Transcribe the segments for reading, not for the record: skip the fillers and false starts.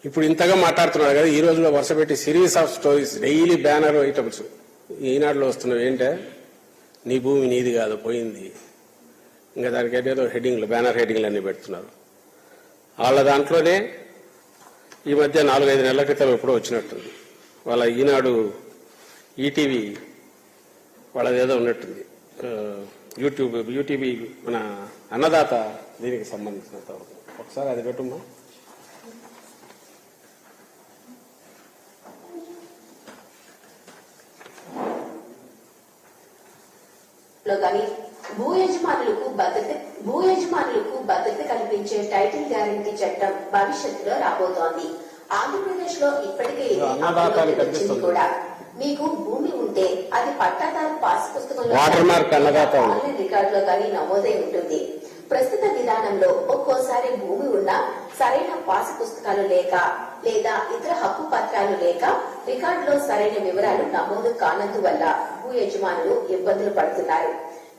ఇప్పుడు ఇంతగా మాట్లాడుతున్నాడు కదా, ఈ రోజులో వరుస పెట్టి series of stories daily banner items ఈనాడులో వస్తున్నవి. ఏంటే నీ భూమి నీది కాదు పోయింది, ఇంకా దానికి ఏదో హెడ్డింగ్లు బ్యానర్ హెడ్డింగ్లు అన్నీ పెడుతున్నారు. వాళ్ళ దాంట్లోనే ఈ మధ్య 4-5 నెలల క్రితం ఎప్పుడో వచ్చినట్టుంది. వాళ్ళ ఈనాడు ఈటీవీ వాళ్ళదేదో ఉన్నట్టుంది, యూటీవీ మన అన్నదాత దీనికి సంబంధించినంత వరకు. ఒకసారి అది పెట్టుమ్మా. భూ యజమానులకు భద్రత కల్పించే టైటిల్ గ్యారంటీ చట్టం భవిష్యత్తులో రాబోతోంది. ఆంధ్రప్రదేశ్ లో ఇప్పటికే కూడా మీకు భూమి ఉంటే అది పట్టాదారు పాస్ పుస్తకంలో రికార్డులో కానీ నమోదై ఉంటుంది. ప్రస్తుత విధానంలో ఒక్కోసారి భూమి ఉన్నా సరైన పాస్ పుస్తకాలు లేక లేదా ఇతర హక్కు పత్రాలు లేక రికార్డులో సరైన వివరాలు నమోదు కానందువల్ల భూ యజమానులు ఇబ్బందులు పడుతున్నారు.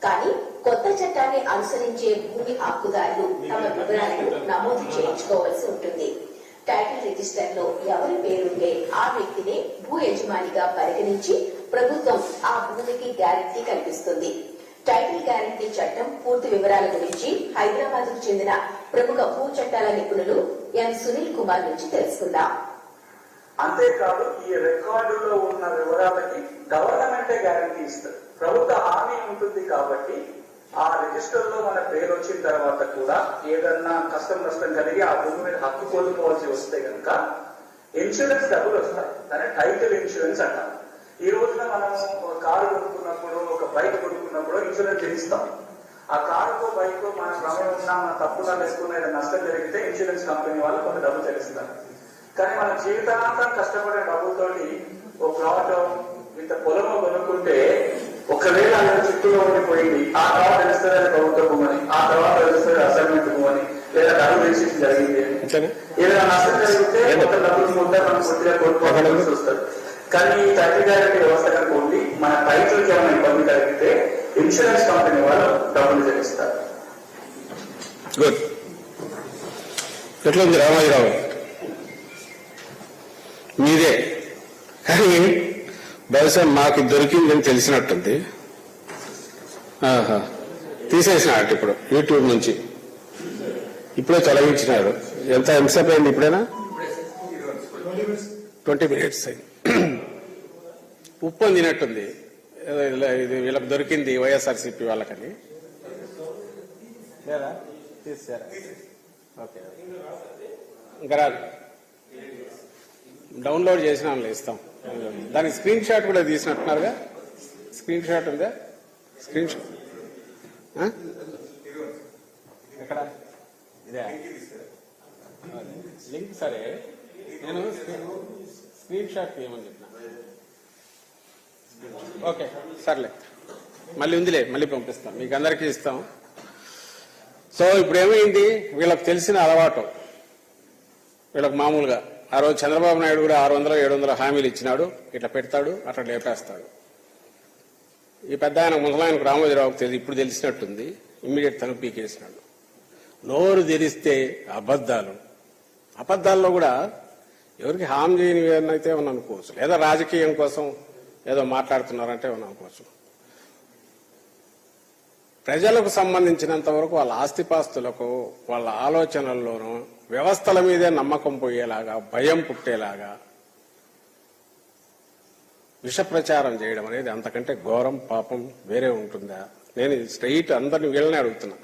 కానీ కొత్త చట్టాన్ని అనుసరించే భూమి హక్కుదారులు తమ వివరాలను నమోదు చేయించుకోవాల్సి ఉంటుంది. టైటిల్ రిజిస్టర్ లో ఎవరి పేరుంటే ఆ వ్యక్తినే భూ యజమానిగా పరిగణించి ప్రభుత్వం ఆ భూమికి గ్యారంటీ కల్పిస్తుంది. టైటిల్ గ్యారంటీ చట్టం పూర్తి వివరాల గురించి హైదరాబాద్ కు చెందిన ప్రముఖ భూ చట్టాల నిపుణులు ఎం సునీల్ కుమార్ నుంచి తెలుసుకుందాం. అంతేకాదు, ఈ రికార్డులో ఉన్న వివరాలకి గవర్నమెంటే గ్యారంటీ ఇస్తుంది. ప్రభుత్వ హామీ ఉంటుంది కాబట్టి ఆ రిజిస్టర్ లో మన పేరు వచ్చిన తర్వాత కూడా ఏదన్నా కష్టం నష్టం కలిగి ఆ భూమి మీద హక్కు కోల్పోవాల్సి వస్తే కనుక ఇన్సూరెన్స్ డబ్బులు వస్తాయి. దాన్ని టైటిల్ ఇన్సూరెన్స్ అంటారు. ఈ రోజున మనం ఒక కారు కొనుక్కున్నప్పుడు, ఒక బైక్ కొనుక్కున్నప్పుడు ఇన్సూరెన్స్ చెల్లిస్తాం. ఆ కారుకో బైక్ మన ప్రమేయం ఉన్నా, మన తప్పుగా వేసుకున్న ఏదైనా నష్టం జరిగితే ఇన్సూరెన్స్ కంపెనీ వాళ్ళు కొంత డబ్బు చెల్లిస్తారు. కానీ మన జీవితాంతం కష్టపడే డబ్బులతోటి ఒక ప్లాట్ ఇంత పొలము కొనుక్కుంటే ఒకవేళ అలా చుట్టూలో ఉండిపోయింది, ఆ తర్వాత తెలుస్తుంది అది ప్రభుత్వ భూమని, ఆ తర్వాత తెలుస్తుంది అసైన్మెంట్ భూమని, లేదా డబ్బు రిజిస్ట్రేషన్ జరిగింది అని ఏదైనా నష్టం జరిగితే ఒక డబ్బులు ముందే మనం పూర్తిగా కోల్పోవాల్సి వస్తుంది. కానీ ఈ టైటిల్ గ్యారంటీ వ్యవస్థ కనుక ఉండి మన టైటిల్కి ఏమైనా ఇబ్బంది కలిగితే ఇన్సూరెన్స్ కంపెనీ వాళ్ళు డబ్బులు చెల్లిస్తారు. గుడ్. ఎట్లుంది రామాజీరావు? మీదే కానీ బహుశా మాకు దొరికిందని తెలిసినట్టుంది. తీసేసినాడు ఇప్పుడు యూట్యూబ్ నుంచి, ఇప్పుడే తొలగించినాడు. ఎంతసేపు అయింది? ఇప్పుడైనా 20 minutes అయింది. ఉప్పు అందినట్టుంది. ఇది వీళ్ళకి దొరికింది వైఎస్ఆర్సీపీ వాళ్ళకని. లేదా తీసారా? ఓకే, ఇంకా రాదు. డౌన్లోడ్ చేసినా ఇస్తాం. దానికి స్క్రీన్ షాట్ కూడా తీసినట్టున్నారుగా. స్క్రీన్ షాట్ ఉందా? స్క్రీన్ షాట్ ఎక్కడ? ఇదే లింక్. సరే, నేను స్క్రీన్ షాట్ తీయమని చెప్పిన. ఓకే సర్లే, మళ్ళీ ఉందిలే, మళ్ళీ పంపిస్తాం, మీకు అందరికీ ఇస్తాం. సో ఇప్పుడు ఏమైంది, వీళ్ళకి తెలిసిన అలవాటు. వీళ్ళకి మామూలుగా ఆ రోజు చంద్రబాబు నాయుడు కూడా 600-700 హామీలు ఇచ్చినాడు. ఇట్లా పెడతాడు, అట్లా లేపేస్తాడు. ఈ పెద్ద ఆయన ముసలాయనకు రామోజీరావుకు తెలిసి ఇప్పుడు తెలిసినట్టుంది. ఇమ్మీడియట్ తను పీకేసినాడు. నోరు తెరిస్తే అబద్ధాలు. అబద్ధాల్లో కూడా ఎవరికి హామీ చేయని అయితే ఏమన్నా అనుకోవచ్చు, లేదా రాజకీయం కోసం ఏదో మాట్లాడుతున్నారంటే ఏమన్నా అనుకోవచ్చు. ప్రజలకు సంబంధించినంత వరకు వాళ్ళ ఆస్తిపాస్తులకు, వాళ్ళ ఆలోచనల్లోనూ వ్యవస్థల మీదే నమ్మకం పోయేలాగా, భయం పుట్టేలాగా విష ప్రచారం చేయడం అనేది అంతకంటే ఘోరం, పాపం వేరే ఉంటుందా? నేను స్ట్రైట్ అందరిని వీళ్ళనే అడుగుతున్నా.